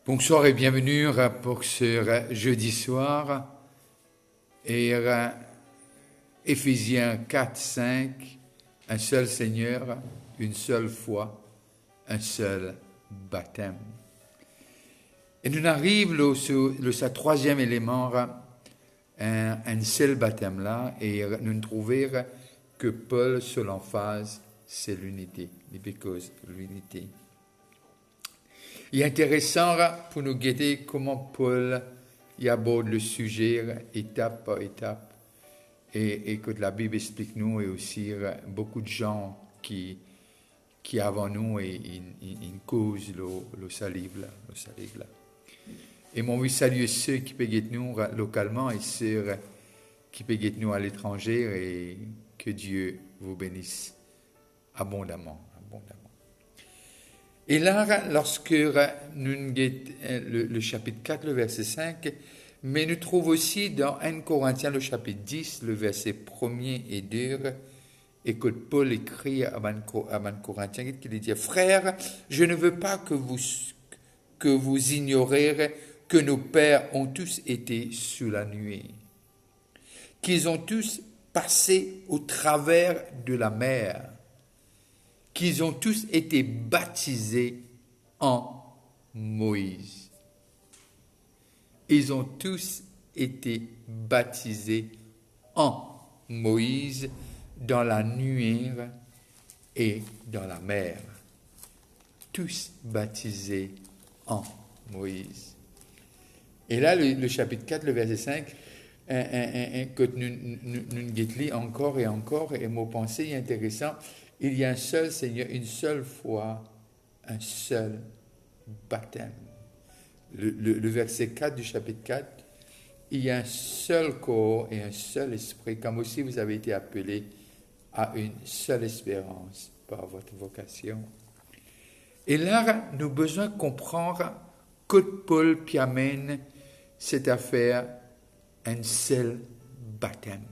Bonsoir et bienvenue pour ce jeudi soir. Et Éphésiens 4, 5, un seul Seigneur, une seule foi, un seul baptême. Et nous arrivons au troisième élément, un seul baptême là, et nous ne trouvons que Paul, sur l'emphase, c'est l'unité, because l'unité. Il est intéressant pour nous guider comment Paul y aborde le sujet étape par étape et que la Bible explique nous et aussi beaucoup de gens qui avant nous et une cause le salive là. Et mon oui saluer ceux qui peuvent nous localement et ceux qui peuvent nous à l'étranger et que Dieu vous bénisse abondamment. Et là, lorsque nous le chapitre 4, le verset 5, mais nous trouvons aussi dans 1 Corinthiens, le chapitre 10, le verset 1er et 2, et que Paul écrit à 1 Corinthiens, qu'il dit « Frères, je ne veux pas que vous ignorez que nos pères ont tous été sous la nuée, qu'ils ont tous passé au travers de la mer, qu'ils ont tous été baptisés en Moïse. » Ils ont tous été baptisés en Moïse, dans la nuée et dans la mer. Tous baptisés en Moïse. Et là, le chapitre 4, le verset 5, que nous guettons encore et encore, et mon pensée est intéressant. Il y a un seul Seigneur, une seule foi, un seul baptême. Le verset 4 du chapitre 4, il y a un seul corps et un seul esprit, comme aussi vous avez été appelés à une seule espérance par votre vocation. Et là, nous avons besoin de comprendre que Paul qui amène cette affaire un seul baptême.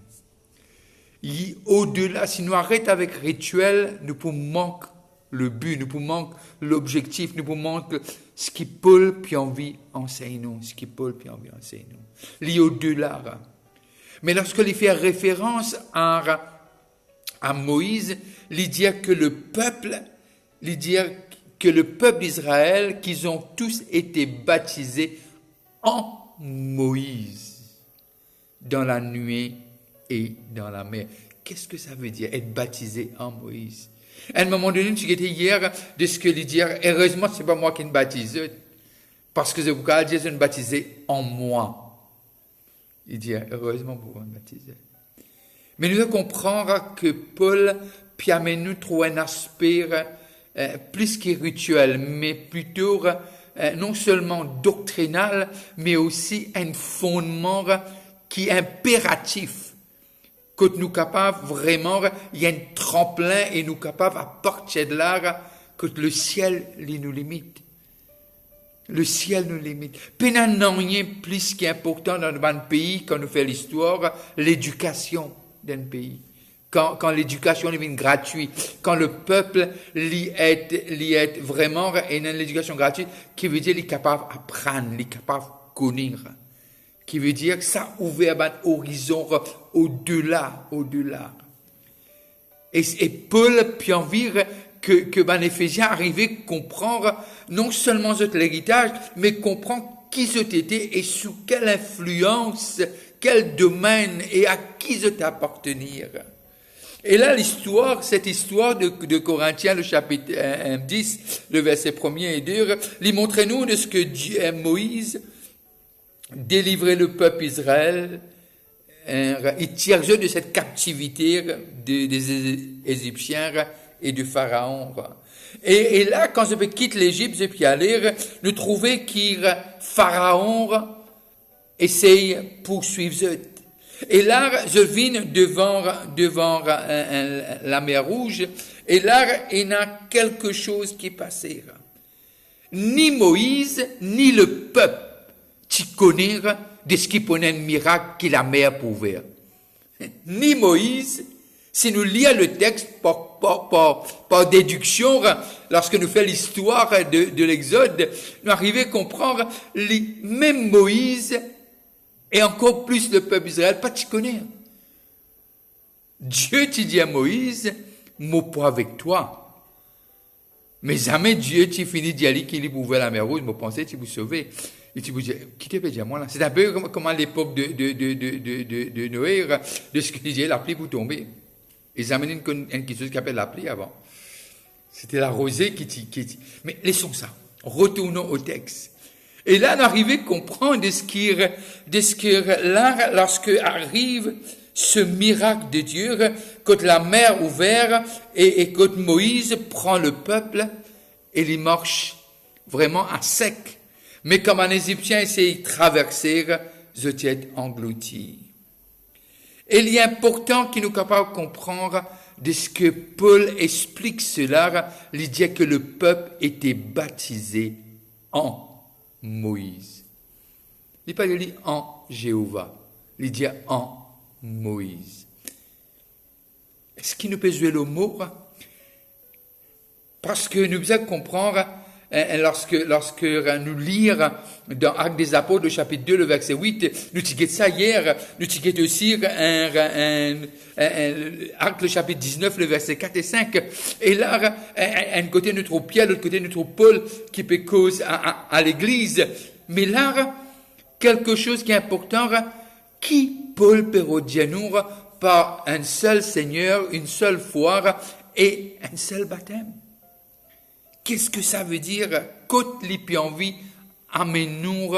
Au-delà, si nous arrêtons avec rituel, nous pouvons manquer le but, nous pouvons manquer l'objectif, nous pouvons manquer ce qui Paul puis envie enseigne nous, Lié au-delà. Mais lorsqu'il fait référence à Moïse, il dit que le peuple d'Israël, qu'ils ont tous été baptisés en Moïse, dans la nuée et dans la mer. Qu'est-ce que ça veut dire, être baptisé en Moïse? À un moment donné, tu étais hier de ce que lui dire, heureusement, c'est pas moi qui me baptise, parce que je vous dis, je me baptisé en moi. Il dit, heureusement, pour me baptiser. Mais nous devons comprendre que Paul, puis amène nous trouve un aspect plus que rituel, mais plutôt non seulement doctrinal, mais aussi un fondement qui est impératif. Que nous capables vraiment, il y a un tremplin et nous capables à partir de là, que le ciel nous limite. Le ciel nous limite. Pénal n'a rien plus qu'important dans un pays quand nous fait l'histoire, l'éducation d'un pays. Quand l'éducation devient gratuite, quand le peuple l'y est vraiment, et dans l'éducation gratuite, qui veut dire qu'il est capable d'apprendre, il est capable de connaître. Qui veut dire que ça ouvre un horizon au-delà. Et Paul puis envie que Éphésiens arrivait à comprendre non seulement l'héritage, mais comprendre qui c'était et sous quelle influence, quel domaine et à qui appartenir. Et là, cette histoire de Corinthiens, le chapitre 10, le verset 1er et 2, lui montre-nous de ce que Moïse délivrer le peuple Israël, il tire de cette captivité des Égyptiens et du Pharaon. Et là, quand je quitte l'Égypte, je puis aller, nous trouvons que Pharaon essaye poursuivre. Et là, je viens devant la mer Rouge, et là, il y a quelque chose qui passera. Ni Moïse, ni le peuple tu connais de ce qui prenait un miracle que la mer pouvait. Ni Moïse, Si nous lisons le texte par déduction, lorsque nous faisons l'histoire de l'Exode, nous arrivons à comprendre même Moïse et encore plus le peuple d'Israël, pas tu connais. Dieu te dit à Moïse, moi pas avec toi. Mais jamais Dieu t'y finit d'y aller qu'il ouvre la mer Rouge, moi pensais tu vous sauver. Et tu vous dis, qui te fait dire moi là? C'est un peu comme à l'époque de Noé, de ce qu'il disait, la pluie pour tomber. Ils amènent quelque chose qui appelle la pluie avant. C'était la rosée qui. Mais laissons ça. Retournons au texte. Et là, on arrive à comprendre de ce qui là, lorsque arrive ce miracle de Dieu, quand la mer ouverte et quand Moïse prend le peuple et il marche vraiment à sec. Mais comme un Égyptien essaie de traverser, je t'ai englouti. Et il est important qu'il nous soit capable de comprendre de ce que Paul explique cela, il dit que le peuple était baptisé en Moïse. Il n'est pas dit en Jéhovah, il dit en Moïse. Est-ce qu'il nous peut jouer le mot? Parce que nous devons comprendre, lorsque nous lisons dans Actes des Apôtres, le chapitre 2, le verset 8, nous tigons ça hier, nous tigons aussi Actes le chapitre 19, le verset 4 et 5. Et là, un côté nous trouve Pierre, l'autre côté nous trouve Paul, qui peut cause à l'église. Mais là, quelque chose qui est important, qui Paul peut redire nous par un seul Seigneur, une seule foi et un seul baptême. Qu'est-ce que ça veut dire? Quand l'Épianvie amène nous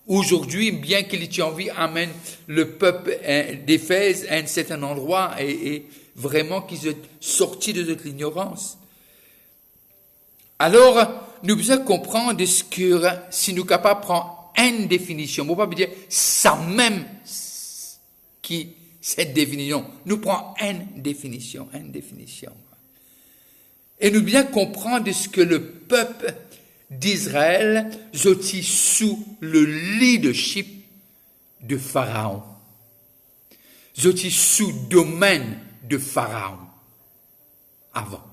aujourd'hui, bien que l'Épianvie amène le peuple d'Éphèse à un certain endroit et vraiment qu'ils soient sortis de toute l'ignorance. Alors, nous devons comprendre ce que, si nous sommes capables de prendre une définition, on ne peut pas dire ça même qui cette définition. Nous prenons une définition. Et nous bien comprendre ce que le peuple d'Israël est sous le leadership de Pharaon. Est sous domaine de Pharaon avant.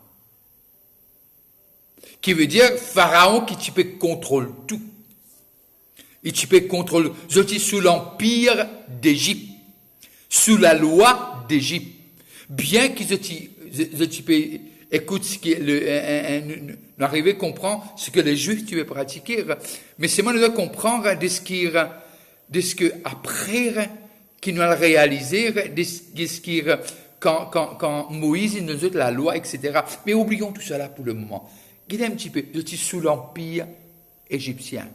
Qui veut dire Pharaon qui peut contrôler tout. Et tu peux contrôler. Est sous l'empire d'Égypte. Sous la loi d'Égypte. Bien qu'ils écoute ce qui n'arriver à comprendre ce que les Juifs tu veux pratiquer, mais c'est moi nous devons comprendre de ce que après qui nous a réalisé, de ce qui quand Moïse nous donne la loi, etc. Mais oublions tout cela pour le moment. Regardez un petit peu, je suis sous l'empire égyptien.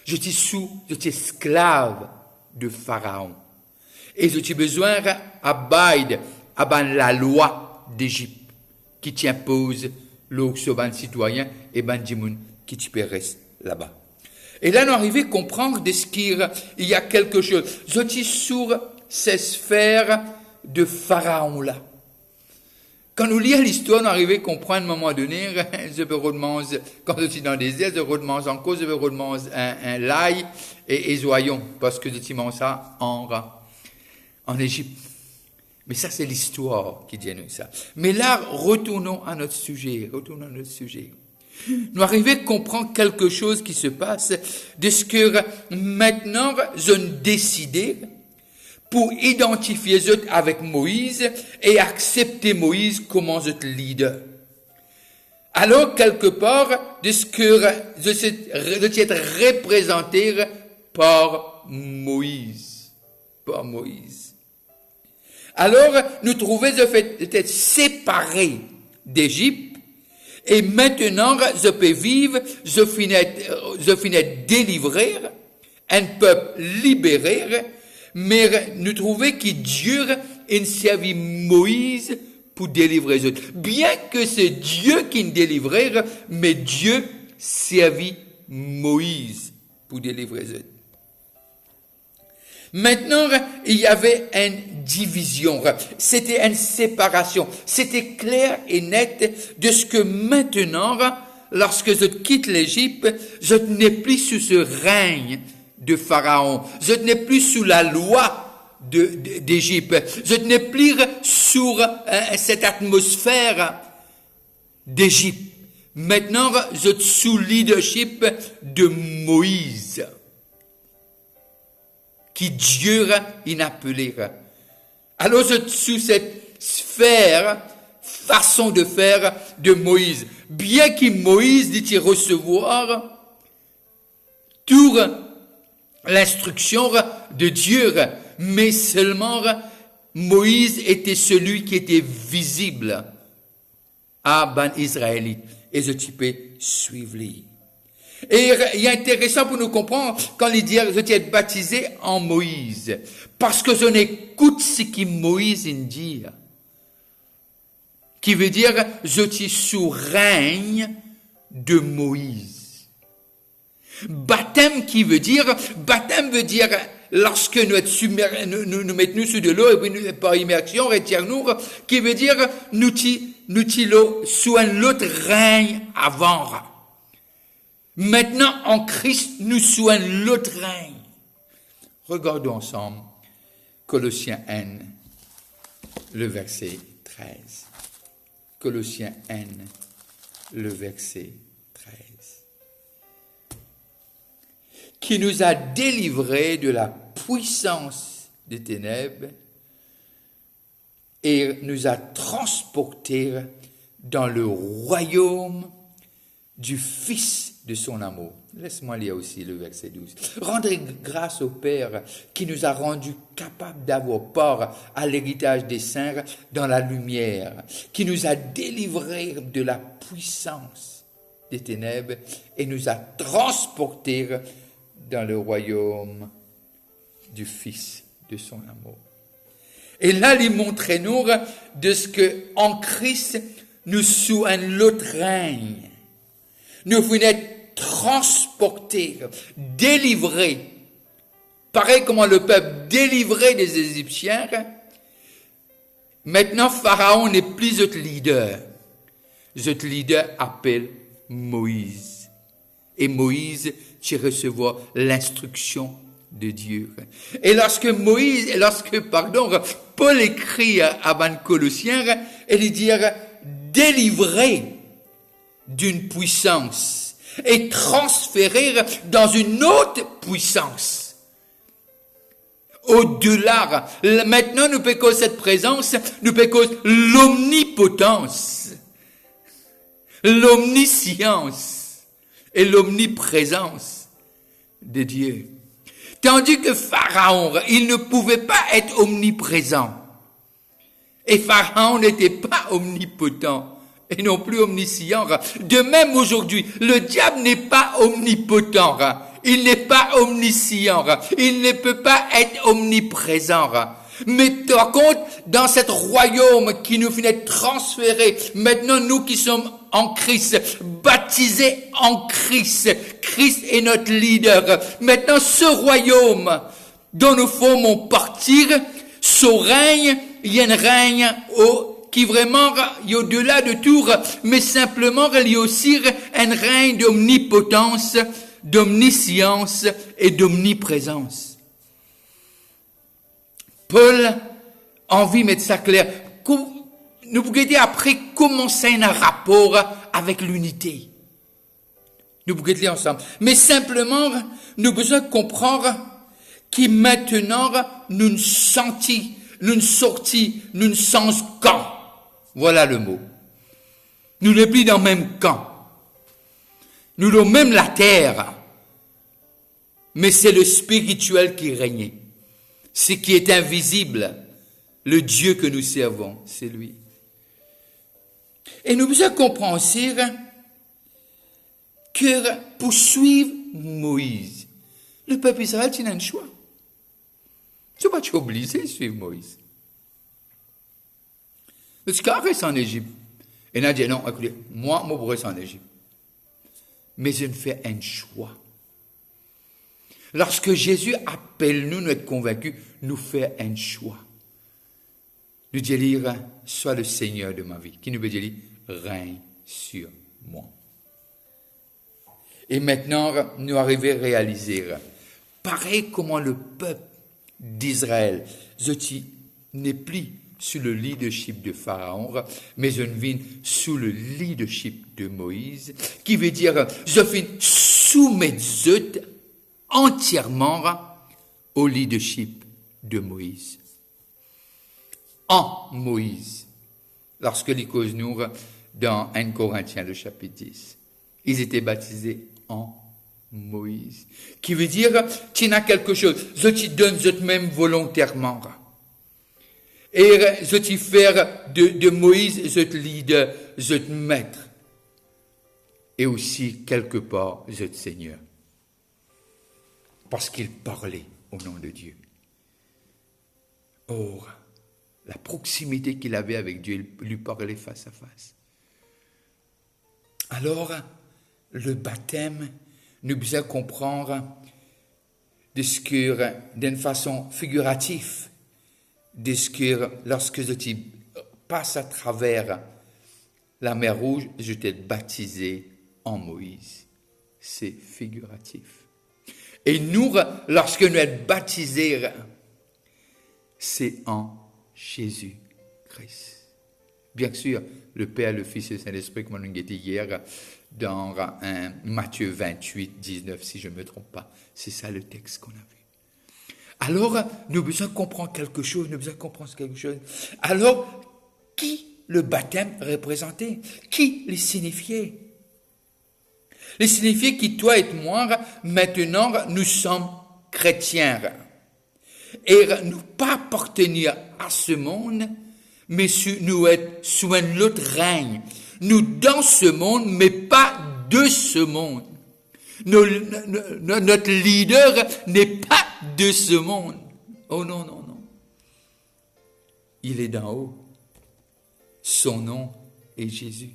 Je suis esclave de Pharaon. Et j'ai besoin d'abide à la loi d'Égypte qui t'impose l'eau sur un citoyen et ben dimoun qui tu peux rester là-bas. Et là, nous arrivons à comprendre de ce qu'il y a quelque chose. Je suis sur ces sphères de Pharaon là. Quand nous lisons l'histoire, nous arrivons à comprendre à un moment donné, je veux redemander, quand je suis dans le désert, je redemande encore, je veux redemander un l'ail et zoyon, parce que je suis ça en Égypte. Mais ça, c'est l'histoire qui dit nous ça. Mais là, retournons à notre sujet. Nous arrivons à comprendre quelque chose qui se passe de ce que maintenant, je décidé pour identifier avec Moïse et accepter Moïse comme notre leader. Alors, quelque part, de ce que je suis être représenté par Moïse. Alors, nous trouvons le fait d'être séparés d'Égypte, et maintenant, je peux vivre, je finis délivré, un peuple libéré, mais nous trouvons que Dieu a servi Moïse pour délivrer les autres. Bien que c'est Dieu qui nous délivrait, mais Dieu servit Moïse pour délivrer les autres. Maintenant, il y avait une division, c'était une séparation, c'était clair et net de ce que maintenant, lorsque je quitte l'Égypte, je n'ai plus sous ce règne de Pharaon, je n'ai plus sous la loi d'Égypte, je n'ai plus sur cette atmosphère d'Égypte. Maintenant, vous êtes sous leadership de Moïse, qui Dieu il appelé. Alors, vous êtes sous cette sphère, façon de faire de Moïse. Bien que Moïse dit recevoir toute l'instruction de Dieu, mais seulement Moïse était celui qui était visible à ban Israélite. Et je peux suivre lui. Et il est intéressant pour nous comprendre quand il dit je suis baptisé en Moïse. Parce que je n'écoute ce que Moïse dit. Qui veut dire je suis sous règne de Moïse. Baptême veut dire lorsque nous mettons sous de l'eau et puis par immersion retire-nous, qui veut dire nous sous un autre règne avant. Maintenant en Christ nous sous un autre règne. Regardons ensemble Colossiens 1, le verset 13. Colossiens 1, le verset 13. Qui nous a délivrés de la puissance des ténèbres et nous a transportés dans le royaume du Fils de son amour. Laisse-moi lire aussi le verset 12. Rendez grâce au Père qui nous a rendus capables d'avoir part à l'héritage des saints dans la lumière, qui nous a délivrés de la puissance des ténèbres et nous a transportés dans le royaume du Fils de son amour. Et là, il montre nous de ce que en Christ, nous sous un autre règne. Nous venons transportés, délivrés. Pareil comme le peuple délivré des Égyptiens. Maintenant, Pharaon n'est plus notre leader. Notre leader appelle Moïse. Et Moïse, tu recevras l'instruction de Dieu. Et lorsque Paul écrit à Ban Colossiens, il dit délivrer d'une puissance et transférer dans une autre puissance. Au-delà, maintenant nous pécons cette présence, nous pécons l'omnipotence, l'omniscience et l'omniprésence de Dieu. Tandis que Pharaon, il ne pouvait pas être omniprésent. Et Pharaon n'était pas omnipotent. Et non plus omniscient. De même aujourd'hui, le diable n'est pas omnipotent. Il n'est pas omniscient. Il ne peut pas être omniprésent. Mais par contre, dans cet royaume qui nous venait transférer, maintenant nous qui sommes en Christ, baptisés en Christ, Christ est notre leader. Maintenant ce royaume dont nous formons partir, ce règne, il y a un règne qui vraiment est au-delà de tout, mais simplement il y a aussi un règne d'omnipotence, d'omniscience et d'omniprésence. Paul a envie de mettre ça clair. Nous pouvons dire après comment c'est un rapport avec l'unité. Nous pouvons lire ensemble. Mais simplement, nous avons besoin de comprendre que maintenant, nous ne sortis, nous ne sommes camp. Voilà le mot. Nous ne plus dans le même camp. Nous sommes même la terre. Mais c'est le spirituel qui règne. Ce qui est invisible, le Dieu que nous servons, c'est lui. Et nous devons comprendre aussi que pour suivre Moïse, le peuple Israël a un choix. Tu ne vas pas obligé de suivre Moïse. Parce qu'il reste en Égypte. Et il a dit non, écoutez, moi, je reste en Égypte. Mais je fais un choix. Lorsque Jésus appelle nous être convaincus, nous fait un choix. Nous dire, sois le Seigneur de ma vie. Qui nous veut dire, règne sur moi. Et maintenant, nous arrivons à réaliser, pareil comment le peuple d'Israël, n'est plus sous le leadership de Pharaon, mais je viens sous le leadership de Moïse, qui veut dire, je viens soumettre entièrement au leadership de Moïse. En Moïse, lorsque les causes nous dans 1 Corinthiens, le chapitre 10, ils étaient baptisés en Moïse, qui veut dire, tu n'as quelque chose, je te donne je même volontairement. Et je te faire de Moïse, je te leader, je te maître. Et aussi, quelque part, je te Seigneur. Parce qu'il parlait au nom de Dieu. Or, la proximité qu'il avait avec Dieu, il lui parlait face à face. Alors, le baptême, nous besoin comprendre de ce que, d'une façon figurative, de ce que lorsque je passe à travers la mer Rouge, je t'ai baptisé en Moïse. C'est figuratif. Et nous, lorsque nous sommes baptisés, c'est en Jésus-Christ. Bien sûr, le Père, le Fils et le Saint-Esprit, comme on l'a dit hier, dans Matthieu 28, 19, si je ne me trompe pas. C'est ça le texte qu'on a vu. Alors, nous avons besoin de comprendre quelque chose, Alors, qui le baptême représentait? Qui les signifiait? Les signifiait que toi et moi, maintenant, nous sommes chrétiens. Et nous pas appartenir à ce monde, mais nous être sous un autre règne. Nous dans ce monde, mais pas de ce monde. Notre leader n'est pas de ce monde. Oh non, non, non. Il est d'en haut. Son nom est Jésus.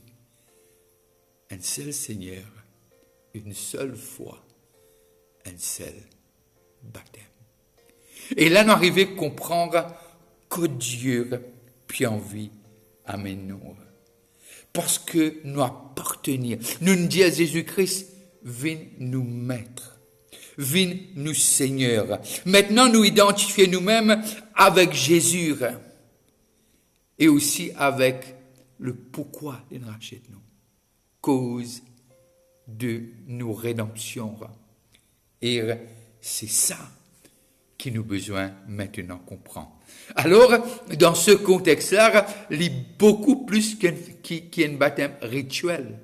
Un seul Seigneur, une seule foi, un seul baptême. Et là, nous arrivons à comprendre que Dieu puis envie amène nous. Parce que nous appartenir, nous dit à Jésus-Christ, viens nous maître, viens nous Seigneur. Maintenant, nous identifier nous-mêmes avec Jésus et aussi avec le pourquoi il rachète nous, cause de nos rédemptions. Et c'est ça qui nous besoin maintenant comprendre. Alors, dans ce contexte-là, il y a beaucoup plus qu'un baptême rituel.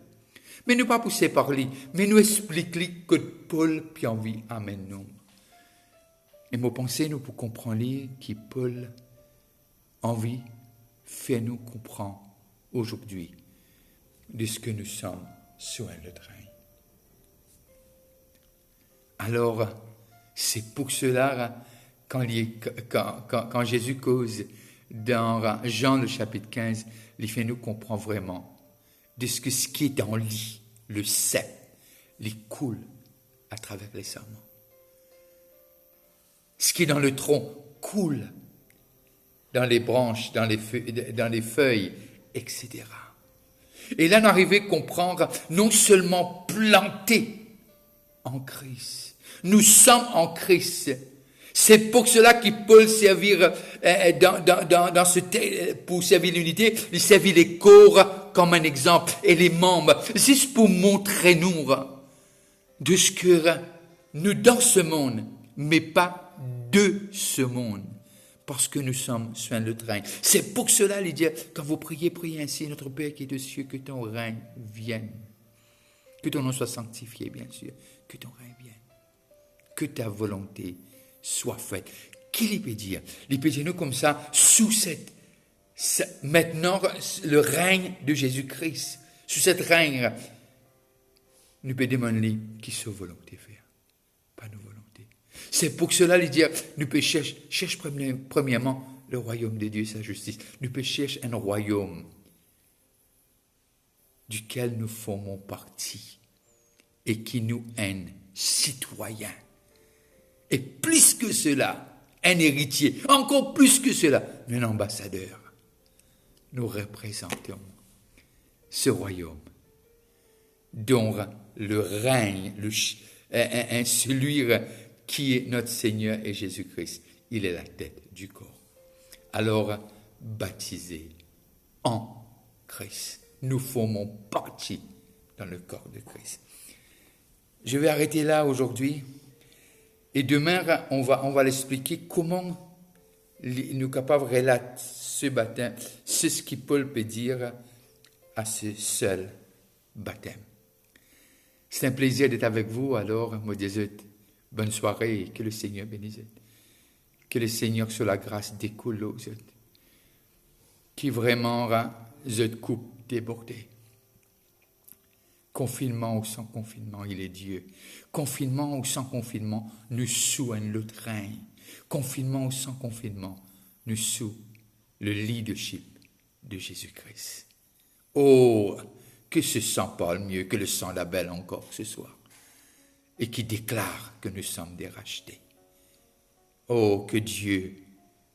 Mais nous pas pousser par lui, mais nous expliquer que Paul puis envie amène nous. Et moi pensez nous pour comprendre qui Paul envie fait nous comprendre aujourd'hui de ce que nous sommes sur le train. Alors, c'est pour cela, quand Jésus cause dans Jean le chapitre 15, il fait nous comprendre vraiment de ce qui est dans lui, le sel, il coule à travers les serments. Ce qui est dans le tronc coule dans les branches, dans les feuilles, etc. Et là, on arrive à comprendre, non seulement planté en Christ, nous sommes en Christ. C'est pour cela qu'il peut servir pour servir l'unité, il servit les corps comme un exemple et les membres, juste pour montrer nous de ce que nous dans ce monde, mais pas de ce monde, parce que nous sommes sur le train. C'est pour cela, il dit, quand vous priez, priez ainsi, notre Père qui est aux cieux, que ton règne vienne, que ton nom soit sanctifié, bien sûr, que ton règne vienne, que ta volonté soit faite. Qu'il peut dire? Il peut dire nous comme ça, sous maintenant, le règne de Jésus-Christ, sous cette règne, nous peut demander qui sa volonté faire, pas nos volontés. C'est pour cela, il dit, nous peut chercher premièrement le royaume de Dieu et sa justice. Nous peut chercher un royaume duquel nous formons partie et qui nous est citoyen. Et plus que cela, un héritier, encore plus que cela, un ambassadeur. Nous représentons ce royaume dont le règne, celui qui est notre Seigneur et Jésus-Christ, il est la tête du corps. Alors, baptisés en Christ. Nous formons partie dans le corps de Christ. Je vais arrêter là aujourd'hui. Et demain, on va l'expliquer comment nous sommes capables de relater ce baptême. C'est ce que Paul peut dire à ce seul baptême. C'est un plaisir d'être avec vous. Alors, moi, disais, bonne soirée et que le Seigneur bénisse. Que le Seigneur, sur la grâce, découle aux autres. Qui vraiment rend cette coupe débordée. Confinement ou sans confinement, il est Dieu. Confinement ou sans confinement, nous soigne le train. Confinement ou sans confinement, nous sous le leadership de Jésus-Christ. Oh, que ce sang parle mieux que le sang d'Abel encore ce soir. Et qui déclare que nous sommes des rachetés. Oh, que Dieu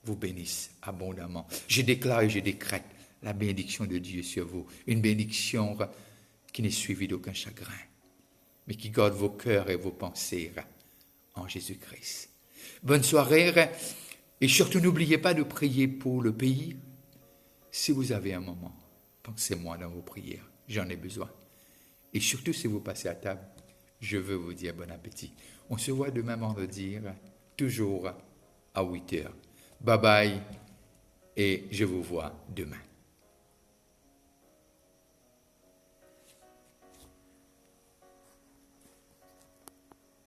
vous bénisse abondamment. Je déclare et je décrète la bénédiction de Dieu sur vous. Une bénédiction qui n'est suivie d'aucun chagrin, mais qui garde vos cœurs et vos pensées en Jésus-Christ. Bonne soirée et surtout n'oubliez pas de prier pour le pays. Si vous avez un moment, pensez-moi dans vos prières, j'en ai besoin. Et surtout si vous passez à table, je veux vous dire bon appétit. On se voit demain vendredi, toujours à 8h. Bye bye et je vous vois demain.